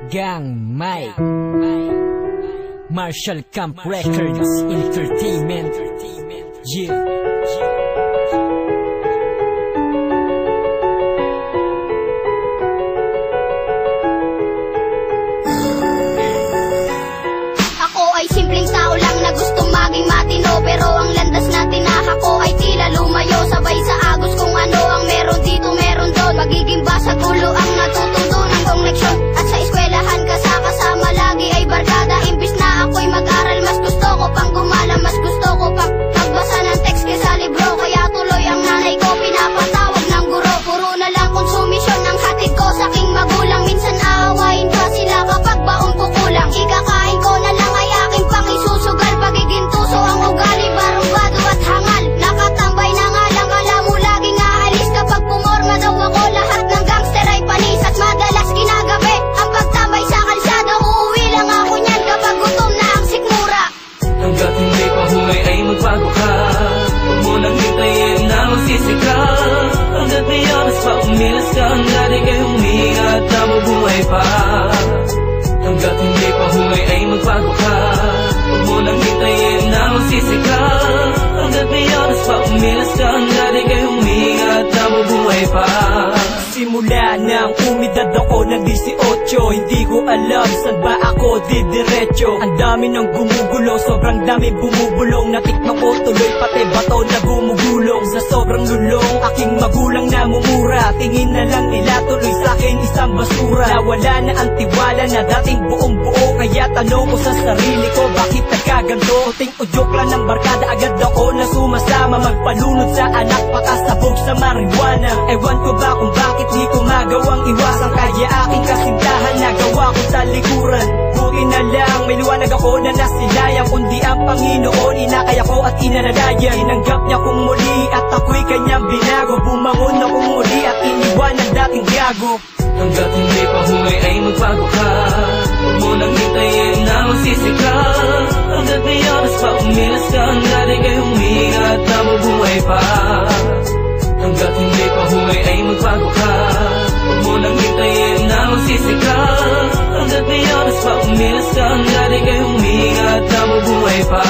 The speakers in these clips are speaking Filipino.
Gang Mike, Marshall Camp Records Entertainment. Yeah. Ako ay simpleng tao lang na gusto maging matino, pero ang landas na tinahak ko ay tila lumayo. Sabay sa agos kung ano ang meron dito meron doon. Magiging basag ulo ang natututunan kong leksyon. At sa eskwelahan kasama lagi ay barkada. Imbis na ako'y mag-aral, mas gusto ko pang gumala. Mas gusto ko pang magbasa ng text kesa libro. Kaya tuloy ang nanay ko pinapatawag ng guro. Puro na lang konsumisyon ang hatid ko sa aking magulang. Minsan aawain pa sila kapag baon ko kulang. Ikakain ko na lang ay aking pang isusugal. Pagiging tuso ang ugali, barumbado at hangal. Nakatambay na nga lang, alam mo laging aalis. Kapag pumorma daw ako, lahat ng gangster ay panis. At madalas kinagabi ang pagtambay sa kalsada. Uuwi lang ako niyan kapag gutom na ang sikmura. Hanggat hindi pa humay ay magbago ka. Huwag mo nang hintayin na magsisika. Hanggat may oras pa umilas ka. Hanggat ika'y huminga at nabubuhay pa. Hanggat hindi pa humay ay magbago ka. Huwag mo nang hintayin na magsisika. Hanggat may oras pa umilas ka. Hanggat ika'y huminga at nabubuhay pa. Simula nang umidad ako ng 18, hindi ko alam saan ba ako didiretso. Ang dami ng gumugulo, sobrang dami bumubulong. Natikman ko tuloy pati bato na gumugulong. Sa sobrang lulong, aking magulang namumura. Tingin na lang nila tuloy sa'kin isang basura. Nawala na ang tiwala na dating buong buo. Kaya tanong ko sa sarili ko, bakit nagkaganto? Ting udyok lang ng barkada, agad ako na sumasama. Magpalunod sa anak, pakasabog sa marijuana. Ewan ko ba kung bakit di ko magawang iwasan. Kaya aking kasintahan nagawa ko talikuran. Buti na lang may liwanag ako na nasilayang. Kundi ang Panginoon inakaya ko at inanalayan. Tinanggap niya kong muli at ako'y kanyang binago. Bumangon akong muli at iniwan ang dating gago. Hanggat hindi pa humay ay magbago ka. Huwag mo nang hintayin na magsisika. Hanggat may oras pa umilas ka. Hanggat ika'y huminga at nabubuhay pa. Hanggat hindi pa humay ay magbago ka. Huwag mo nang hintayin na magsisika. Hanggat may oras pa umilas ka. Hanggat ika'y huminga at nabubuhay pa.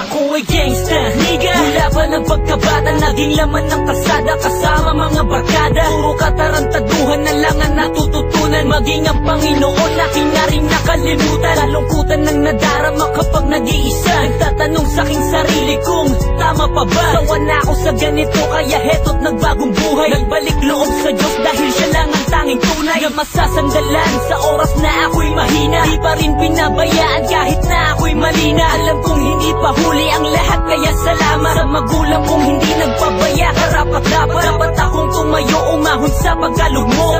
Ako ay gangsta, nigga. Mula pa ng pagkabata, naging laman ng kasada. Kasama mga barkada, puro katarantaduhan na lang ang natututunan. Maging ang Panginoon, aking na rin nakalimutan. Kalungkutan ng nadarama kapag nag-iisa. Nagtatanong sa aking sarili kung tama pa ba? Sawa na ako sa ganito, kaya heto't nagbagong buhay. Nagbalik loob sa Diyos dahil siya lang ang tanging tunay na masasandalan sa oras na ako'y mahina. Di pa rin pinabayaan kahit na ako'y malina. Alam kong hindi pa huli ang lahat, kaya salamat sa magulang kong hindi nagpabaya. Karapat dapat akong tumayo, umahon sa pagkalugmok.